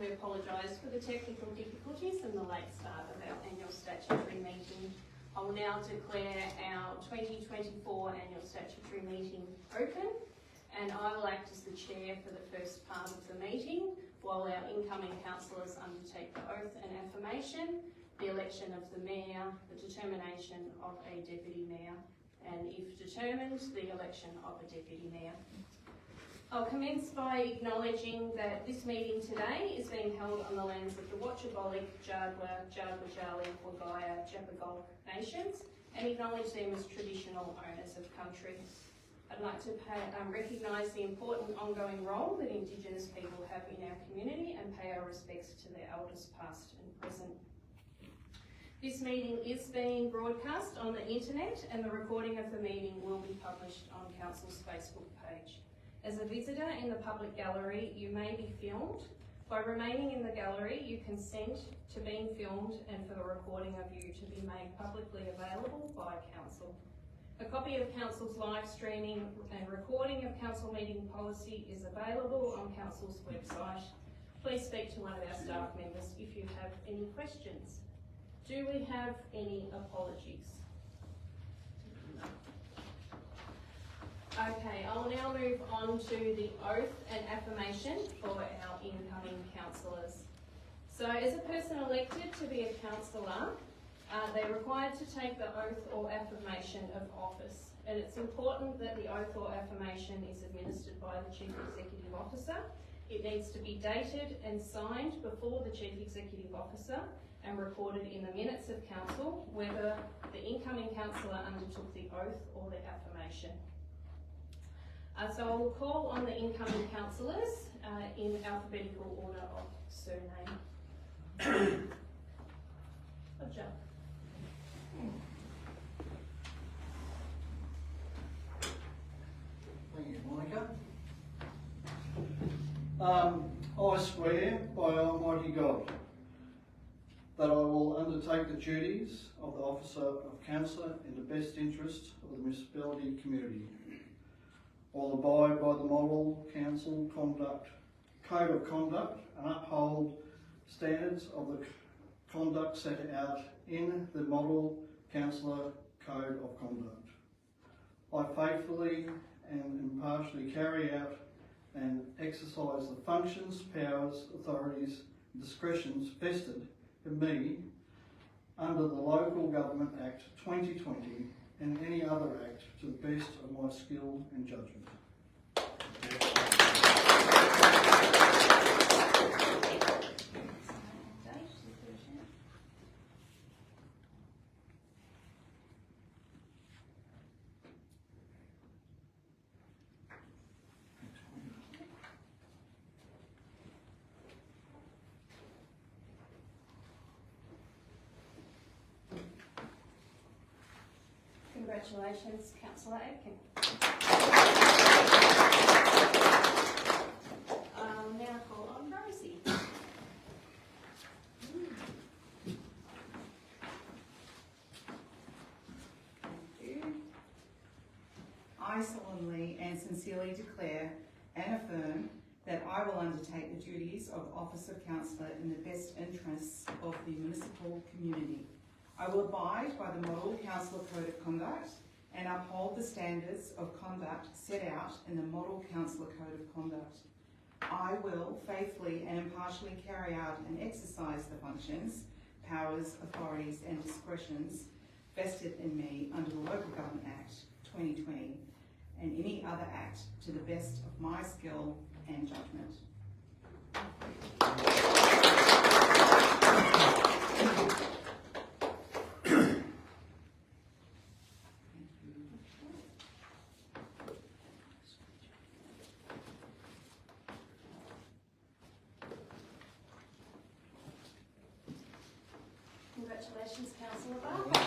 we apologise for the technical difficulties and the late start of our annual statutory meeting. I will now declare our 2024 annual statutory meeting open, and I will act as the chair for the first part of the meeting while our incoming councillors undertake the oath and affirmation, the election of the mayor, the determination of a deputy mayor, and if determined, the election of a deputy mayor. I'll commence by acknowledging that this meeting today is being held on the lands of the Watchabolik, Jardwa, Jardwa-Jali, Wagaya, Jabbergolk nations, and acknowledge them as traditional owners of country. I'd like to recognise the important ongoing role that Indigenous people have in our community and pay our respects to their elders past and present. This meeting is being broadcast on the internet, and the recording of the meeting will be published on Council's Facebook page. As a visitor in the public gallery, you may be filmed. By remaining in the gallery, you consent to being filmed and for the recording of you to be made publicly available by Council. A copy of Council's live streaming and recording of Council meeting policy is available on Council's website. Please speak to one of our staff members if you have any questions. Do we have any apologies? Okay, I'll now move on to the oath and affirmation for our incoming councillors. So as a person elected to be a councillor, they're required to take the oath or affirmation of office. And it's important that the oath or affirmation is administered by the Chief Executive Officer. It needs to be dated and signed before the Chief Executive Officer and recorded in the minutes of council whether the incoming councillor undertook the oath or the affirmation. So I will call on the incoming councillors in alphabetical order of surname. Roger. Thank you, Monica. I swear by Almighty God that I will undertake the duties of the officer of councillor in the best interest of the municipality community. I'll abide by the model council code of conduct and uphold standards of the conduct set out in the model councillor code of conduct. I faithfully and impartially carry out and exercise the functions, powers, authorities, and discretions vested in me under the Local Government Act 2020 and any other act to the best of my skill and judgment. Congratulations, Councillor Aitken. Now call on Rosie. Thank you. I solemnly and sincerely declare and affirm that I will undertake the duties of Office of Councillor in the best interests of the municipal community. I will abide by the Model Councillor Code of Conduct and uphold the standards of conduct set out in the Model Councillor Code of Conduct. I will faithfully and impartially carry out and exercise the functions, powers, authorities and discretions vested in me under the Local Government Act 2020 and any other act to the best of my skill and judgment. Congratulations, Councillor Barker.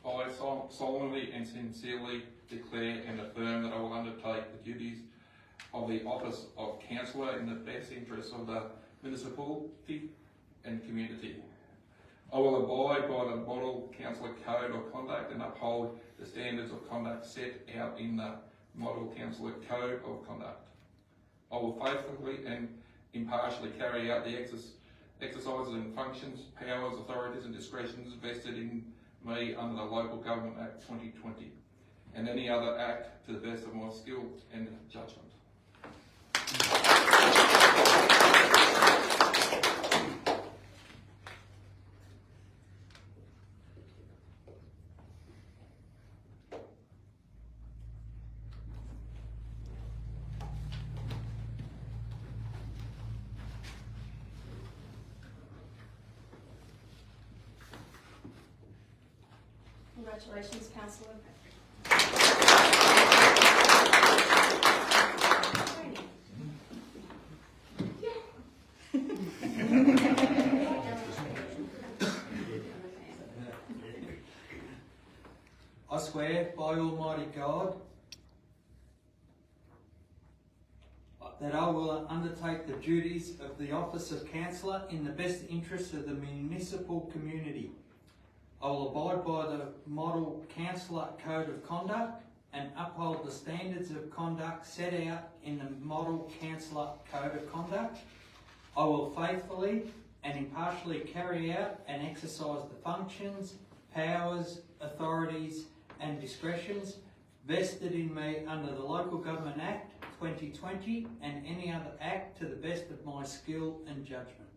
I solemnly and sincerely declare and affirm that I will undertake the duties of the office of councillor in the best interests of the municipality and community. I will abide by the Model Councillor Code of Conduct and uphold the standards of conduct set out in the Model Councillor Code of Conduct. I will faithfully and impartially carry out the exercises and functions, powers, authorities and discretions vested in me under the Local Government Act 2020 and any other act to the best of my skill and judgment. Congratulations, Councillor I swear by Almighty God that I will undertake the duties of the office of councillor in the best interests of the municipal community. I will abide by the Model Councillor Code of Conduct and uphold the standards of conduct set out in the Model Councillor Code of Conduct. I will faithfully and impartially carry out and exercise the functions, powers, authorities and discretions vested in me under the Local Government Act 2020 and any other act to the best of my skill and judgment.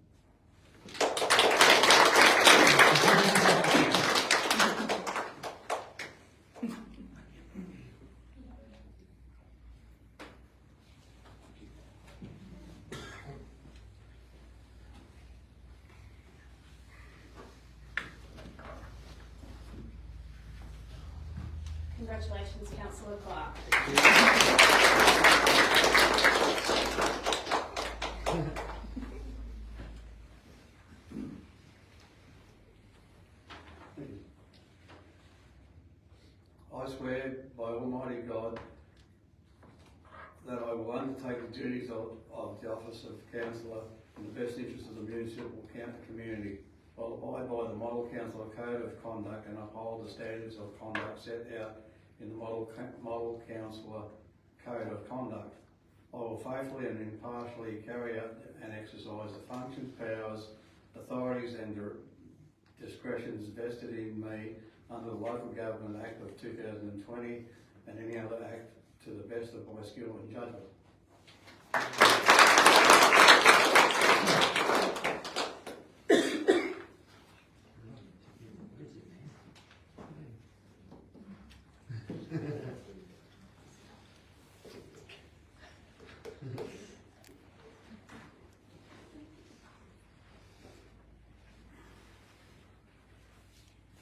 Congratulations, Councillor Clark. I swear by Almighty God that I will undertake the duties of the office of councillor in the best interest of the municipal community. I will abide by the Model Councillor Code of Conduct and uphold the standards of conduct set out in the Model Councillor Code of Conduct. I will faithfully and impartially carry out and exercise the functions, powers, authorities and discretions vested in me under the Local Government Act of 2020 and any other act to the best of my skill and judgment.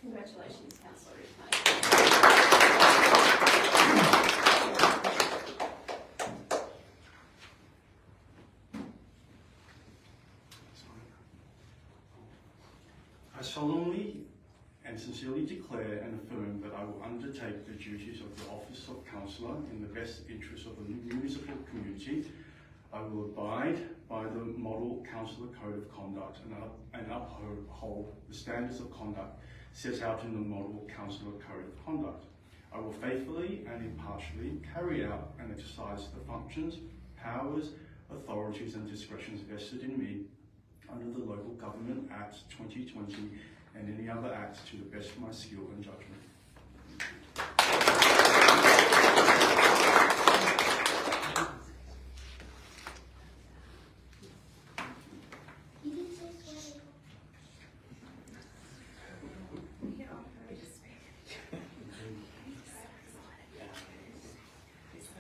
Congratulations, Councillor Rutman. I solemnly and sincerely declare and affirm that I will undertake the duties of the office of councillor in the best interest of the municipal community. I will abide by the Model Councillor Code of Conduct and uphold the standards of conduct set out in the Model Councillor Code of Conduct. I will faithfully and impartially carry out and exercise the functions, powers, authorities and discretions vested in me under the Local Government Act 2020 and any other act to the best of my skill and judgment.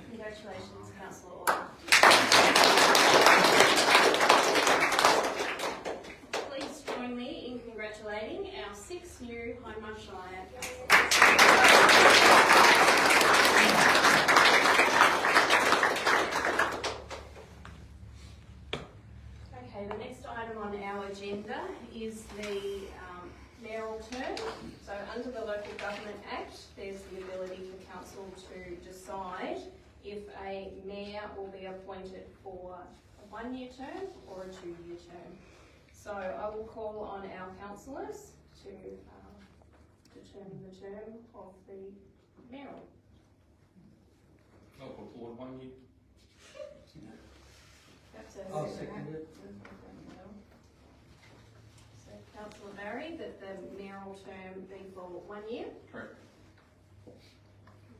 Congratulations, Councillor Orr. Please join me in congratulating our 6 new Hindmarsh Shire councillors. Okay, the next item on our agenda is the mayoral term. So under the Local Government Act, there's the ability for council to decide if a mayor will be appointed for a 1-year term or a 2-year term. So I will call on our councillors to determine term of the mayoral. I'll put forward 1 year. That's I'll second it. So councillor Barry, that the mayoral term be for 1 year. Correct. And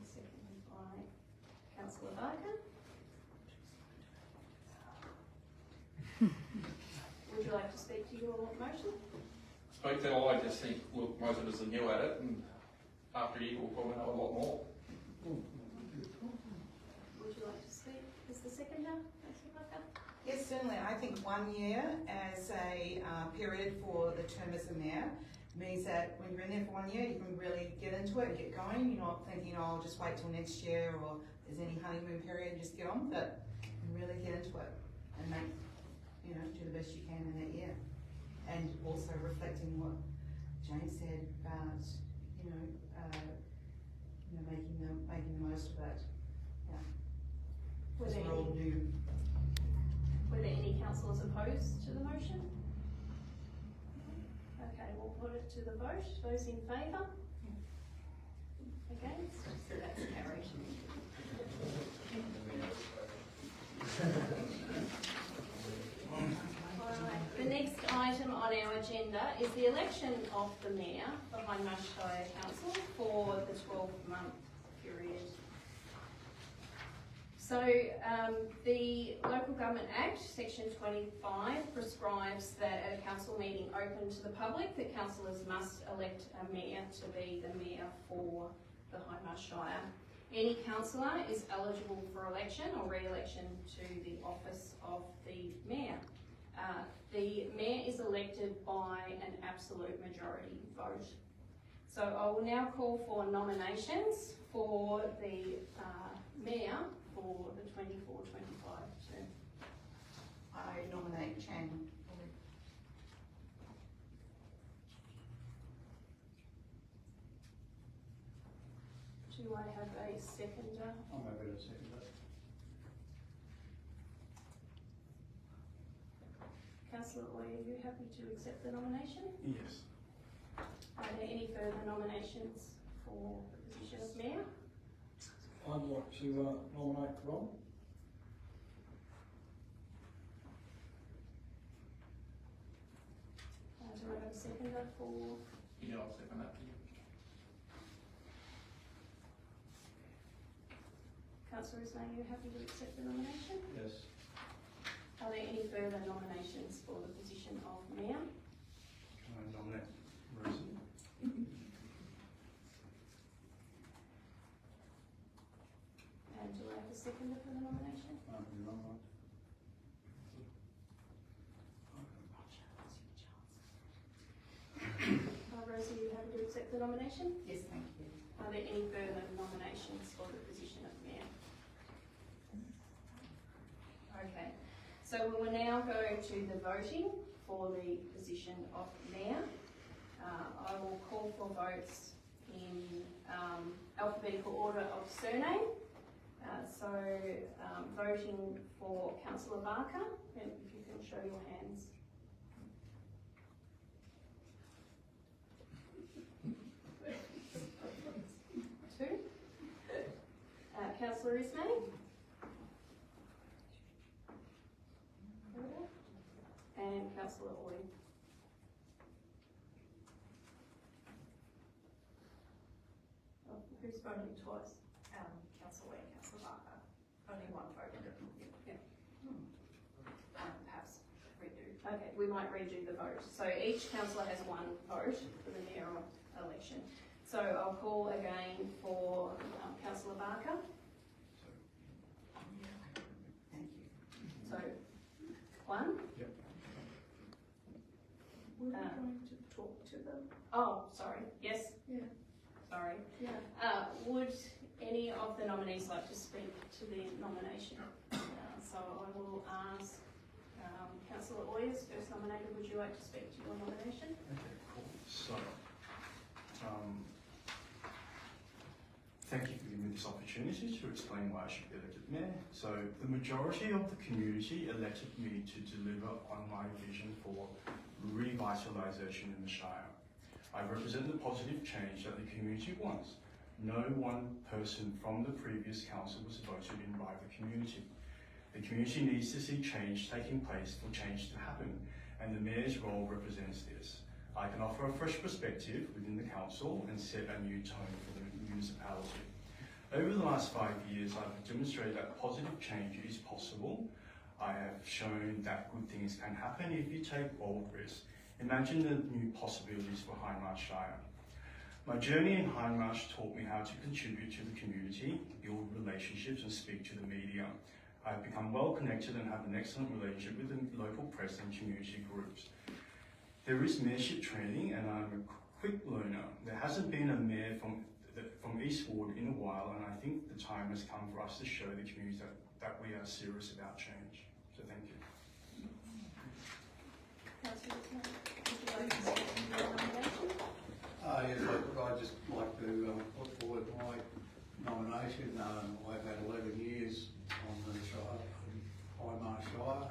seconded by councillor Barker. Would you like to speak to your motion? Speak to, I just think, look, most of us are new at it, and after a year we'll probably know a lot more. Would you like to speak as the seconder, councillor Barker? Yes, certainly. I think 1 year as a period for the term as the mayor means that when you're in there for 1 year, you can really get into it and get going. You're not thinking, oh, I'll just wait till next year, or there's any honeymoon period and just get on, but you can really get into it and make, do the best you can in that year. And also reflecting what Jane said about, making the most of it. Yeah. Were Because there we're all any, new. were there any councillors opposed to the motion? Okay, we'll put it to the vote. Those in favour? Against? So that's carried. Alright, the next item on our agenda is the election of the mayor for Hindmarsh Shire Council for the 12-month period. So, the Local Government Act, section 25, prescribes that at a council meeting open to the public, that councillors must elect a mayor to be the mayor for the Hindmarsh Shire. Any councillor is eligible for election or re-election to the office of the mayor. The mayor is elected by an absolute majority vote. So I will now call for nominations for the mayor for the 24-25 term. I nominate Chan. Do I have a seconder? I'm happy to second that. Councillor Oy, are you happy to accept the nomination? Yes. Are there any further nominations for the position of mayor? I'd like to nominate Rob. Do I have a seconder for? Yeah, I'll second that. Councillor Ismay, are you happy to accept the nomination? Yes. Are there any further nominations for the position of mayor? I nominate Rosie. And do I have a seconder for the nomination? I'm happy to nominate. Rosie, are you happy to accept the nomination? Yes, thank you. Are there any further nominations for the position of mayor? Okay, so we will now go to the voting for the position of mayor. I will call for votes in alphabetical order of surname. Voting for councillor Barker, and if you can show your hands. Two. Councillor Ismay. And councillor Oy. Oh, who's voting twice? Councillor Oy and councillor Barker. Only one vote. Yeah. Perhaps redo. Okay, we might redo the vote. So each councillor has one vote for the mayoral election. So I'll call again for councillor Barker. Thank you. So, one. Yep. We're going to talk to them. Oh, sorry. Yes? Yeah. Sorry. Yeah. Would any of the nominees like to speak to the nomination? So I will ask councillor Oy, as first nominated, would you like to speak to your nomination? Okay, cool. So, thank you for giving me this opportunity to explain why I should be elected mayor. So, the majority of the community elected me to deliver on my vision for revitalisation in the Shire. I represent the positive change that the community once. No one person from the previous council was voted in by the community. The community needs to see change taking place for change to happen, and the mayor's role represents this. I can offer a fresh perspective within the council and set a new tone for the municipality. Over the last 5 years, I've demonstrated that positive change is possible. I have shown that good things can happen if you take bold risks. Imagine the new possibilities for Hindmarsh Shire. My journey in Hindmarsh taught me how to contribute to the community, build relationships and speak to the media. I've become well connected and have an excellent relationship with the local press and community groups. There is mayorship training and I'm a quick learner. There hasn't been a mayor from Eastwood in a while, and I think the time has come for us to show the community that we are serious about change. So thank you. Councillor Smith, would you like to speak to your nomination? Yes, I'd just like to put forward my nomination. I've had 11 years on the Shire, Hindmarsh Shire.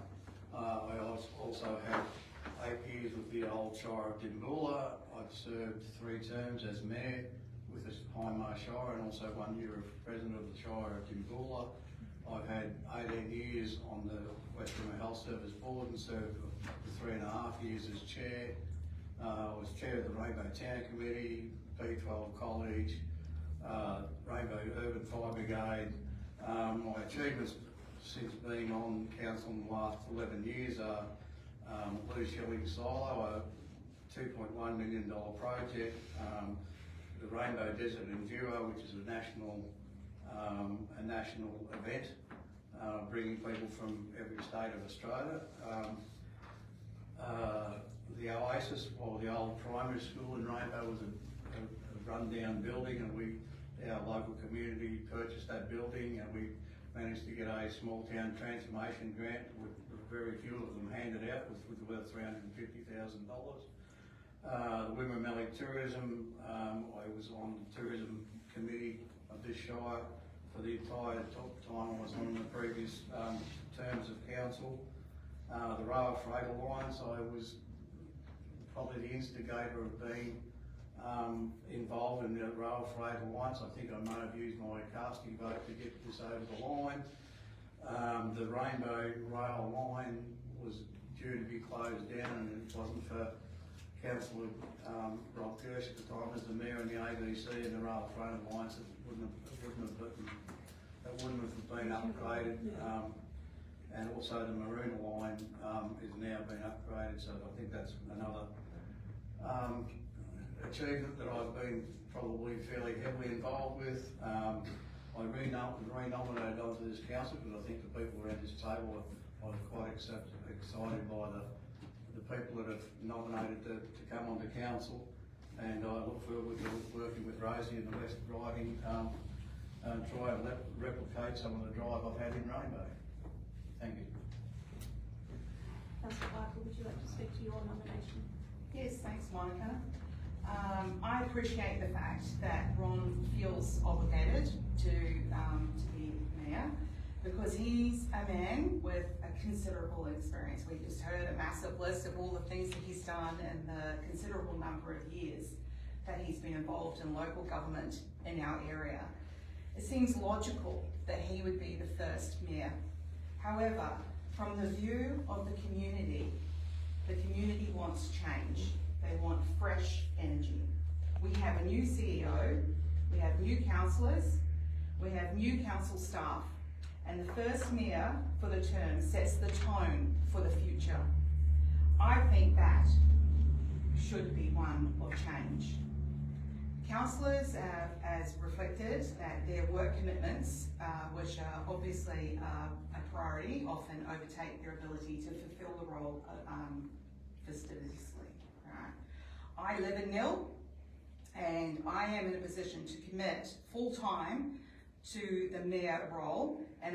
I also had 8 years with the old Shire of Dimboola. I've served 3 terms as mayor with the Hindmarsh Shire and also 1 year as president of the Shire of Dimboola. I've had 18 years on the West Rimmer Health Service Board and served for 3.5 years as chair. I was chair of the Rainbow Town Committee, B12 College, Rainbow Urban Fire Brigade. My achievements since being on council in the last 11 years are Blue Shilling Silo, a $2.1 million project, the Rainbow Desert Enduro, which is a national event, bringing people from every state of Australia. The Oasis, well, the old primary school in Rainbow was a run-down building, and our local community purchased that building, and we managed to get a small town transformation grant with very few of them handed out, with about $350,000. The Wimmera Tourism, I was on the tourism committee of this Shire for the entire time I was on the previous terms of council. The Rail Freight Alliance, I was probably the instigator of being involved in the Rail Freight Alliance. I think I may have used my casting vote to get this over the line. The Rainbow Rail line was due to be closed down, and it wasn't for Councillor Rob Kirsch at the time as the mayor and the ABC and the Rail Freight Alliance. It wouldn't have been upgraded. And also the Maroona line is now been upgraded, so I think that's another achievement that I've been probably fairly heavily involved with. I re-nominated onto this council because I think the people around this table are quite excited by the people that have nominated to come onto council, and I look forward to working with Rosie and the West Riding and try and replicate some of the drive I've had in Rainbow. Thank you. Councillor Barker, would you like to speak to your nomination? Yes, thanks, Monica. I appreciate the fact that Ron feels obligated to be mayor, because he's a man with a considerable experience. We just heard a massive list of all the things that he's done and the considerable number of years that he's been involved in local government in our area. It seems logical that he would be the first mayor. However, from the view of the community wants change. They want fresh energy. We have a new CEO, we have new councillors, we have new council staff, and the first mayor for the term sets the tone for the future. I think that should be one of change. Councillors have, as reflected, that their work commitments, which are obviously a priority, often overtake their ability to fulfil the role fastidiously. Right? I live in Nil, and I am in a position to commit full-time to the mayor role, and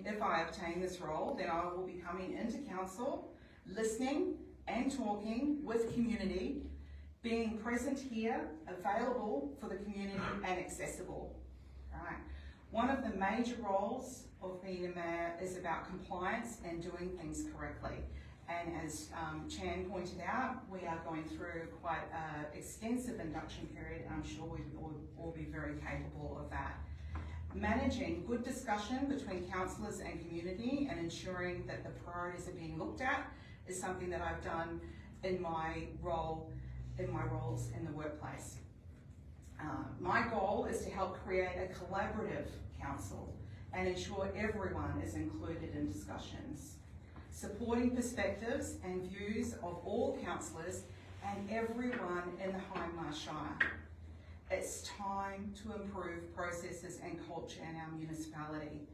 if I obtain this role, then I will be coming into council, listening and talking with community, being present here, available for the community and accessible. Right. One of the major roles of being a mayor is about compliance and doing things correctly. And as Chan pointed out, we are going through quite an extensive induction period. I'm sure we will all be very capable of that. Managing good discussion between councillors and community and ensuring that the priorities are being looked at is something that I've done in my roles in the workplace. My goal is to help create a collaborative council and ensure everyone is included in discussions, supporting perspectives and views of all councillors and everyone in the Hindmarsh Shire. It's time to improve processes and culture in our municipality.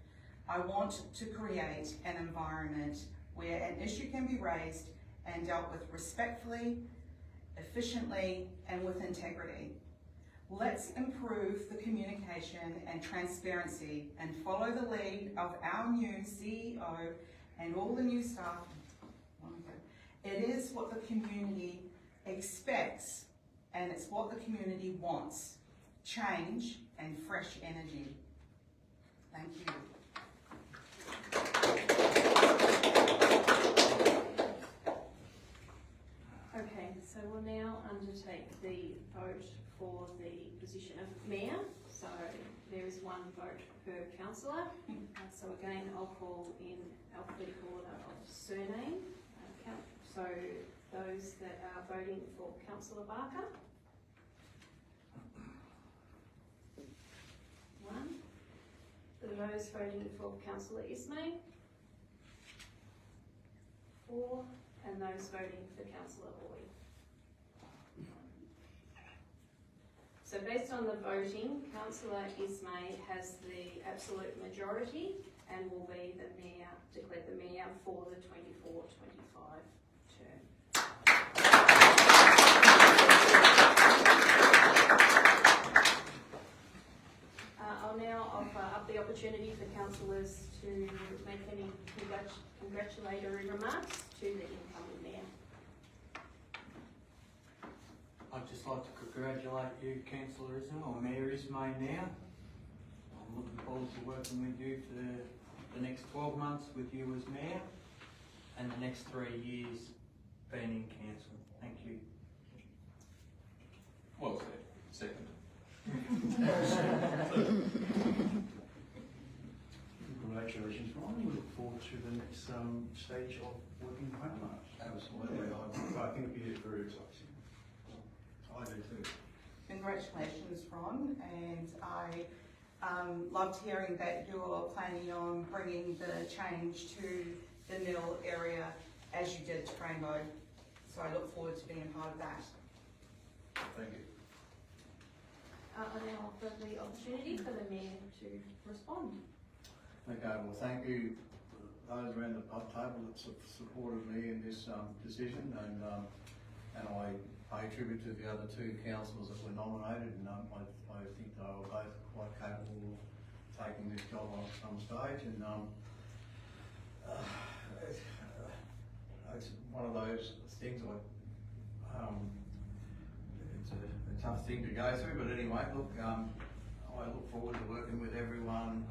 I want to create an environment where an issue can be raised and dealt with respectfully, efficiently, and with integrity. Let's improve the communication and transparency and follow the lead of our new CEO and all the new staff. It is what the community expects, and it's what the community wants. Change and fresh energy. Thank you. Okay, so we'll now undertake the vote for the position of mayor. So there is one vote per councillor. So again, I'll call in alphabetical order of surname. So those that are voting for Councillor Barker. 1. For those voting for Councillor Ismay. 4. And those voting for Councillor Boyd. So based on the voting, Councillor Ismay has the absolute majority and will be the mayor, declared the mayor for the 24-25 term. I'll now offer up the opportunity for councillors to make any congratulatory remarks to the incoming mayor. I'd just like to congratulate you, Councillor Ismay, or Mayor Ismay now. I'm looking forward to working with you for the next 12 months with you as Mayor and the next 3 years being in council. Thank you. Well said. Second. Congratulations, Ryan. We look forward to the next stage of working with Hindmarsh. Absolutely. I think it'd be very exciting. I do too. Congratulations, Ron, and I loved hearing that you're planning on bringing the change to the mill area as you did to Rainbow. So I look forward to being a part of that. Thank you. I now offer the opportunity for the mayor to respond. Okay, well, thank you those around the pub table that supported me in this decision, and I pay tribute to the other 2 councillors that were nominated, and I think they were both quite capable of taking this job on at some stage, and it's one of those things like it's a tough thing to go through, but anyway, look, I look forward to working with everyone.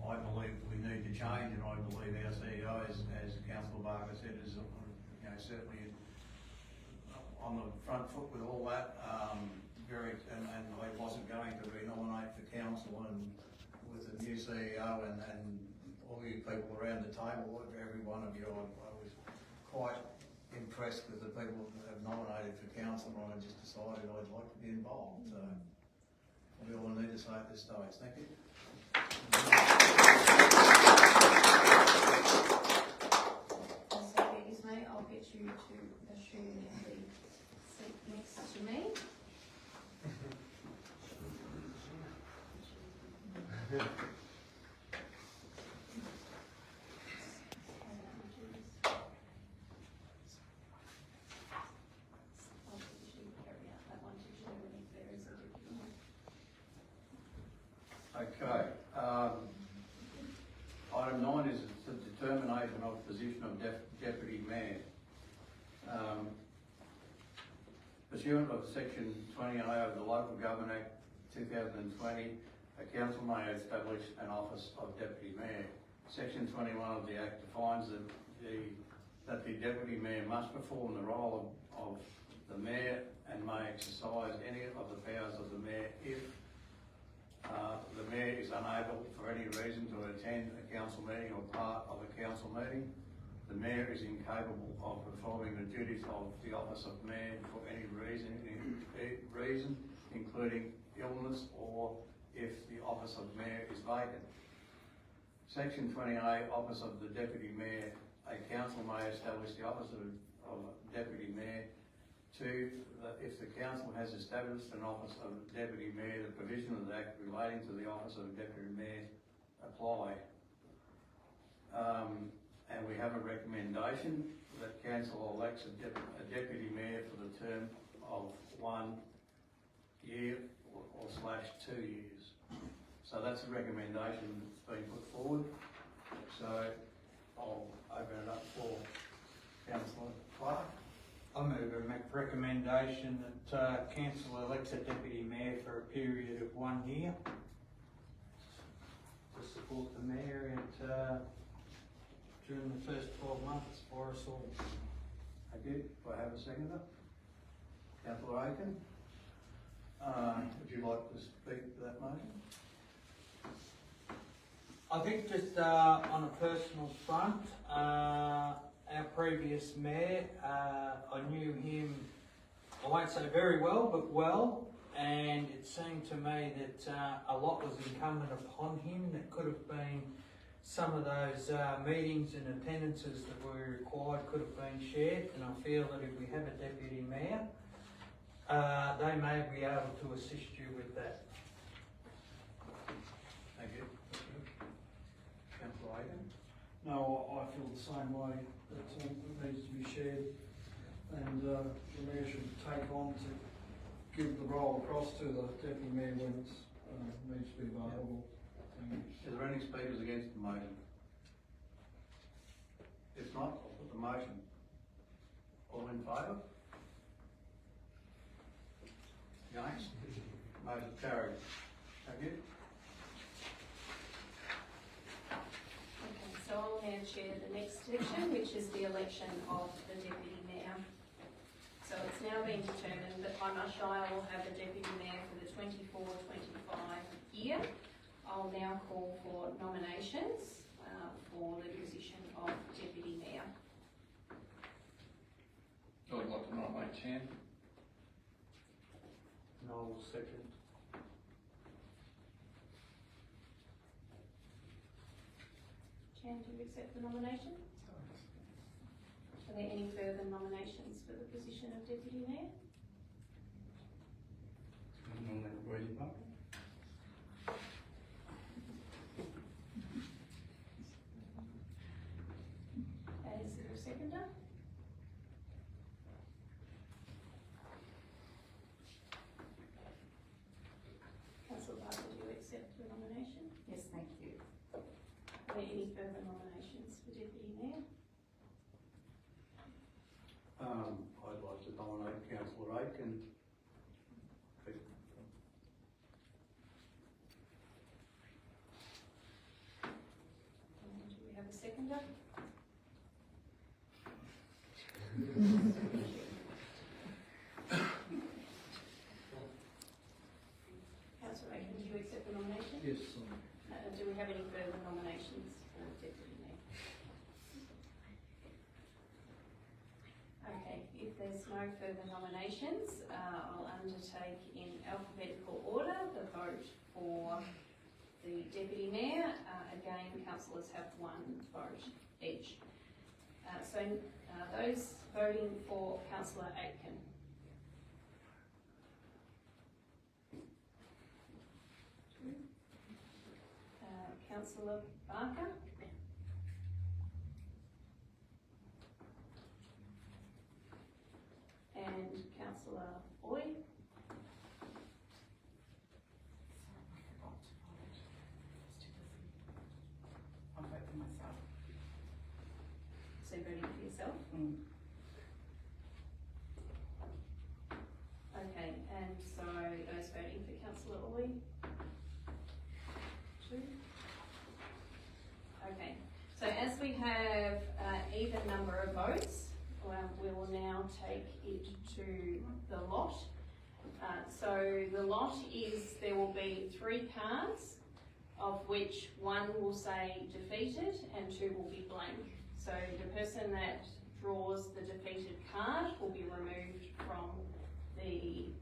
I believe we need to change, and I believe our CEO, as Councillor Barker said, is certainly on the front foot with all that. And I wasn't going to re-nominate for council, and with the new CEO and all you people around the table, every one of you, I was quite impressed with the people that have nominated for council, and I just decided I'd like to be involved. So that's all I need to say at this stage. Thank you. So Ismay, I'll get you to assume the seat next to me. Okay. Item 9 is the determination of position of deputy mayor. Pursuant of section 20A of the Local Government Act 2020, a council may establish an office of deputy mayor. Section 21 of the Act defines the that the deputy mayor must perform the role of the mayor and may exercise any of the powers of the mayor if the mayor is unable for any reason to attend a council meeting or part of a council meeting. The mayor is incapable of performing the duties of the office of mayor for any reason, including illness or if the office of mayor is vacant. Section 28, office of the deputy mayor. A council may establish the office of deputy mayor. 2, if the council has established an office of deputy mayor, the provision of the act relating to the office of deputy mayor apply. And we have a recommendation that council elects a deputy mayor for the term of 1 year or / 2 years. So that's a recommendation that's been put forward. So I'll open it up for Councillor Clark. I move a recommendation that council elects a deputy mayor for a period of 1 year to support the mayor and during the first 12 months for us all. Thank you. Do I have a seconder? Councillor Aiken. Would you like to speak to that motion? I think just on a personal front, our previous mayor, I knew him, I won't say very well, but well, and it seemed to me that a lot was incumbent upon him that could have been some of those meetings and attendances that were required could have been shared, and I feel that if we have a deputy mayor, they may be able to assist you with that. Thank you. Councillor Aiken. No, I feel the same way, that it needs to be shared, and the mayor should take on to give the role across to the deputy mayor when it needs to be available. Is there any speakers against the motion? If not, I'll put the motion. All in favour? Against? Motion carried. Thank you. Okay, so I'll now chair the next section, which is the election of the deputy mayor. So it's now been determined that Hindmarsh Shire will have a deputy mayor for the 24-25 year. I'll now call for nominations for the position of deputy mayor. I'd like to nominate Chan. Noel second. Chan, do you accept the nomination? Are there any further nominations for the position of deputy mayor? Is there a seconder? Councillor Barker, do you accept the nomination? Yes, thank you. Are there any further nominations for deputy mayor? I'd like to nominate Councillor Aiken. Do we have a seconder? Councillor Aiken, do you accept the nomination? Yes, Do we have any further nominations for deputy mayor? Okay, if there's no further nominations, I'll undertake in alphabetical order the vote for the deputy mayor. Again, councillors have 1 vote each. So those voting for Councillor Aitken. Councillor Barker. And Councillor Oy. I'll vote for myself. So you're voting for yourself? Okay, and so those voting for Councillor Oy? 2. Okay, so as we have even number of votes, now take it to the lot. So the lot is, there will be 3 cards, of which 1 will say defeated and 2 will be blank. So the person that draws the defeated card will be removed from the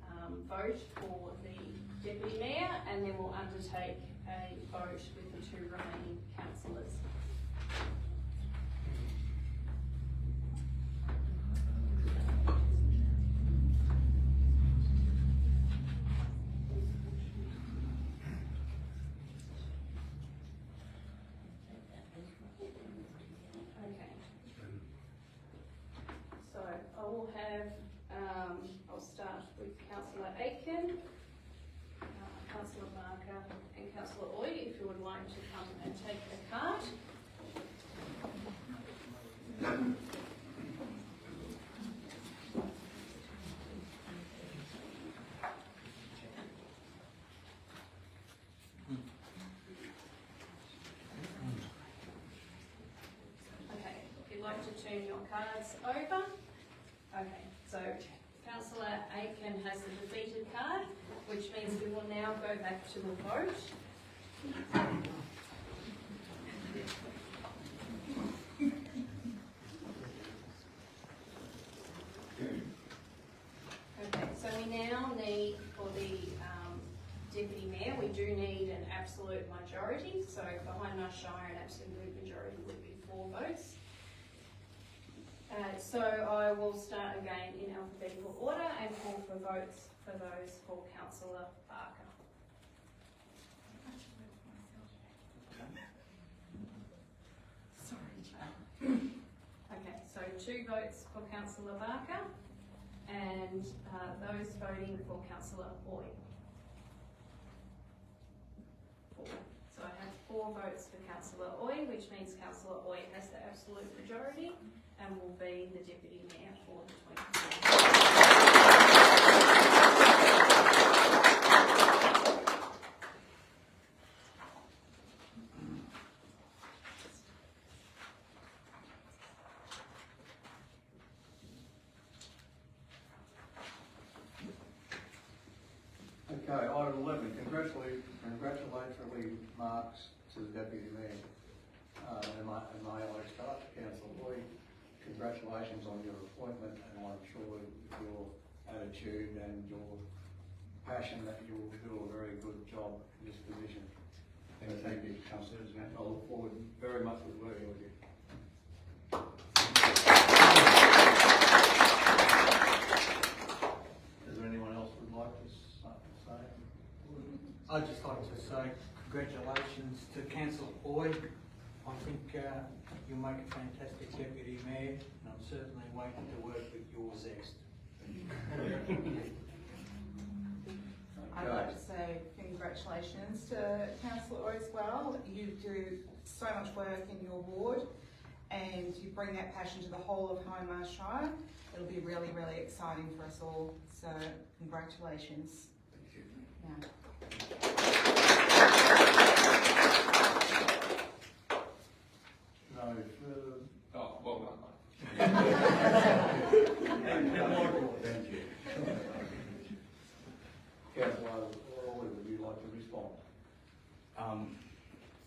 vote for the Deputy Mayor, and then we'll undertake a vote with the 2 remaining councillors. I will have, I'll start with Councillor Aitken, Councillor Barker and Councillor Oy, if you would like to come and take the card. Okay, if you'd like to turn your cards over. Okay, so Councillor Aitken has the defeated card, which means we will now go back to the vote. Okay, so we now need, for the Deputy Mayor, we do need an absolute majority. So for Hindmarsh Shire, an absolute majority would be 4 votes. So I will start again in alphabetical order and call for votes for those for Councillor Barker. Okay, so 2 votes for Councillor Barker and those voting for Councillor Oy. 4. So I have 4 votes for Councillor Oy, which means Councillor Oy has the absolute majority and will be the Deputy Mayor for the 2024. Okay, item 11, congratulatory marks to the Deputy Mayor. And may I start, Councillor Boyd, congratulations on your appointment, and I'm sure your attitude and your passion that you will do a very good job in this position. Thank you, councillors. And I look forward very much to working with you. Is there anyone else who would like to say? I'd just like to say congratulations to Councillor Boyd. I think you'll make a fantastic Deputy Mayor, and I'm certainly waiting to work with your zest. I'd like to say congratulations to Councillor Oy as well. You do so much work in your ward and you bring that passion to the whole of Hindmarsh Shire. It'll be really, really exciting for us all. So congratulations. Thank you. Yeah. No further. Oh, well done, Thank you. Councillor Oy, would you like to respond?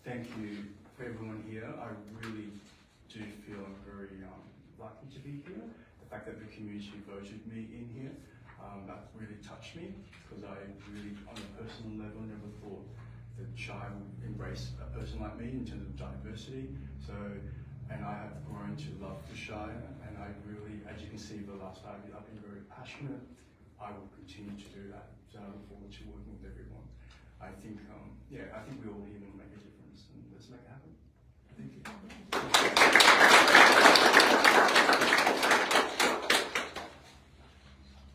Thank you for everyone here. I really do feel I'm very lucky to be here. The fact that the community voted me in here, that really touched me, because I really, on a personal level, never thought that Shire would embrace a person like me in terms of diversity. So, and I have grown to love the Shire, and I really, as you can see, for the last 5 years, I've been very passionate. I will continue to do that. So I look forward to working with everyone. I think, I think we all here will make a difference, and let's make it happen. Thank you.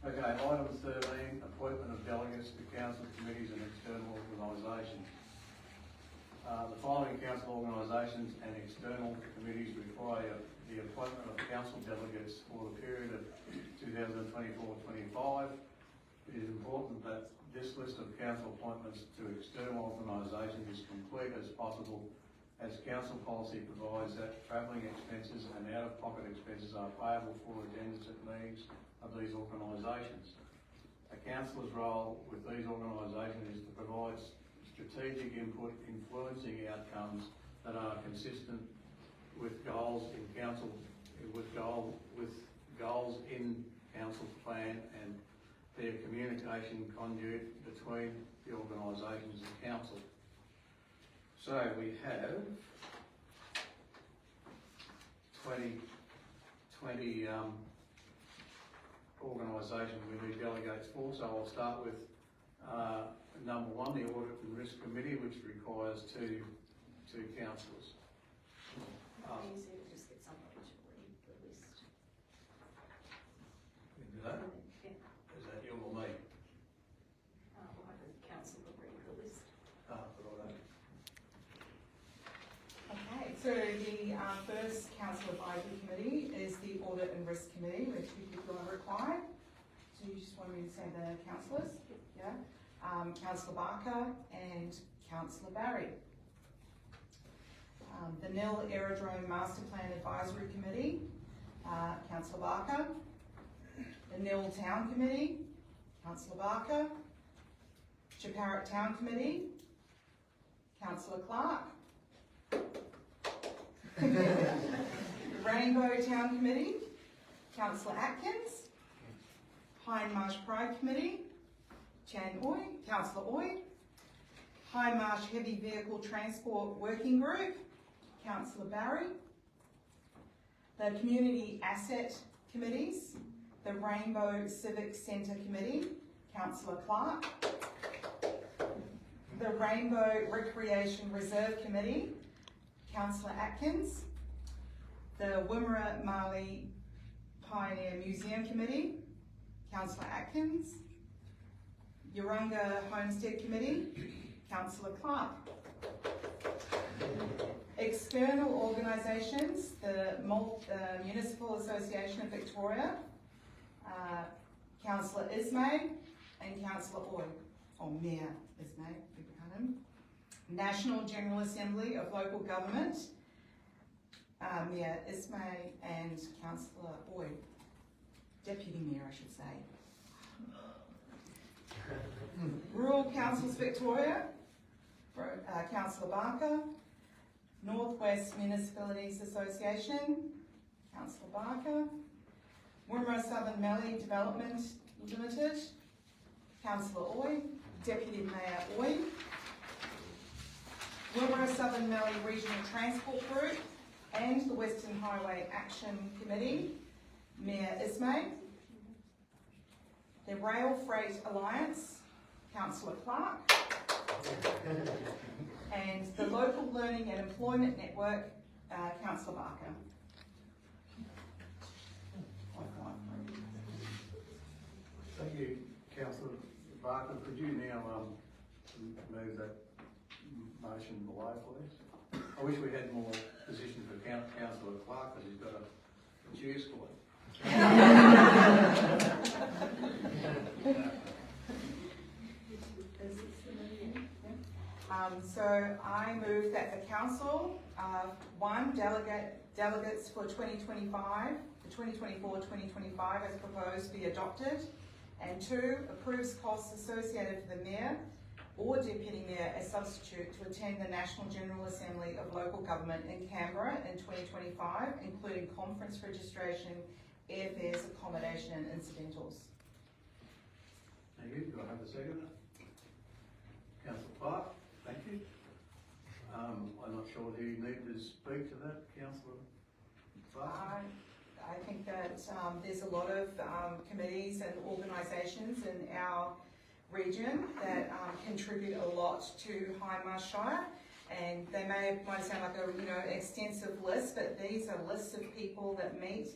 Okay, item 13, appointment of delegates to council committees and external organisations. The following council organisations and external committees require the appointment of council delegates for the period of 2024-25. It is important that this list of council appointments to external organisations is complete as possible, as council policy provides that travelling expenses and out-of-pocket expenses are payable for attendance at meetings of these organisations. A councillor's role with these organisations is to provide strategic input influencing outcomes that are consistent with goals in council, with goals in council plan and their communication conduit between the organisations and council. So we have 20 organisations we need delegates for, so I'll start with number 1, the Audit and Risk Committee, which requires two councillors. Easy to just get somebody to read the list. Is that you or me? We'll have the councillor read the list. Okay, so the first council advisory committee is the Audit and Risk Committee, where 2 people are required. So you just want me to say the councillors? Yeah. Councillor Barker and Councillor Barry. The Nil Aerodrome Master Plan Advisory Committee, Councillor Barker. The Nil Town Committee, Councillor Barker. Chaparrot Town Committee, Councillor Clark. The Rainbow Town Committee, Councillor Atkins. Hindmarsh Pride Committee, Councillor Oy. Hindmarsh Heavy Vehicle Transport Working Group, Councillor Barry. The Community Asset Committees, the Rainbow Civic Centre Committee, Councillor Clark. The Rainbow Recreation Reserve Committee, Councillor Atkins. The Wimmera Marley Pioneer Museum Committee, Councillor Atkins. Urunga Homestead Committee, Councillor Clark. External organisations, the Municipal Association of Victoria, Councillor Ismay and Councillor Oy, or Mayor Ismay, beg your pardon. National General Assembly of Local Government, Mayor Ismay and Councillor Oy. Deputy Mayor, I should say. Rural Councils Victoria, Councillor Barker. Northwest Municipalities Association, Councillor Barker. Wimmera Southern Mallee Development Limited, Councillor Oy, Deputy Mayor Oy. Wimmera Southern Mallee Regional Transport Group and the Western Highway Action Committee, Mayor Ismay. The Rail Freight Alliance, Councillor Clark. And the Local Learning and Employment Network, Councillor Barker. Thank you, Councillor Barker. Could you now move that motion below, please? I wish we had more position for Councillor Clark, because he's got a cheer squad. So I move that the council, 1, delegates for 2025, the 2024-2025 as proposed be adopted, and 2, approves costs associated for the mayor or deputy mayor as substitute to attend the National General Assembly of Local Government in Canberra in 2025, including conference registration, airfares, accommodation and incidentals. Thank you. Do I have a second? Councillor Clark, thank you. I'm not sure who you need to speak to that, Councillor Clark. I think that there's a lot of committees and organisations in our region that contribute a lot to Hindmarsh Shire, and they might sound like an extensive list, but these are lists of people that meet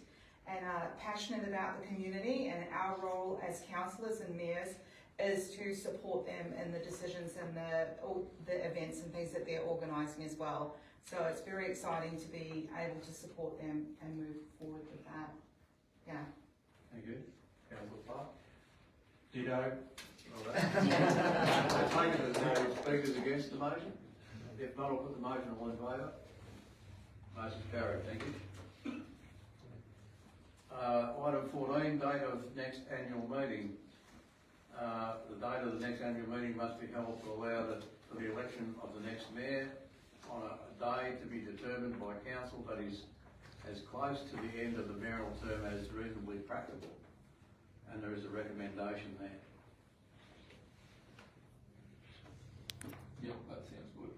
and are passionate about the community, and our role as councillors and mayors is to support them in the decisions and the events and things that they're organising as well. So it's very exciting to be able to support them and move forward with that. Yeah. Thank you. Councillor Clark. Ditto. I take it there's no speakers against the motion? If not, I'll put the motion. All in favour? Motion carried, thank you. Item 14, date of next annual meeting. The date of the next annual meeting must be held to allow for the election of the next mayor on a day to be determined by council that is as close to the end of the mayoral term as reasonably practical. And there is a recommendation there. Yep, that sounds good.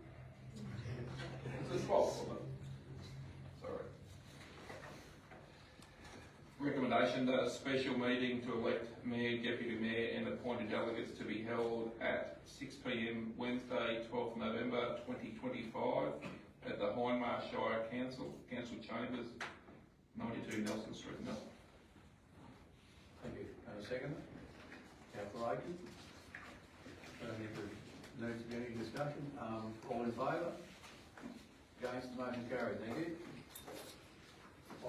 It's a 12th, wasn't it? Sorry. Recommendation that a special meeting to elect mayor, deputy mayor and appointed delegates to be held at 6 p.m. Wednesday, 12th November 2025 at the Hindmarsh Shire Council Chambers, 92 Nelson Street, Melbourne. Thank you. And a second? Councillor Aiken? Needs to be any discussion? All in favour? Against, the motion carried. Thank you.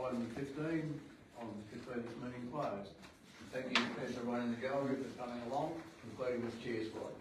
Item 15, on 15, this meeting closed. Thank you to everyone in the gallery for coming along, including this chair squad.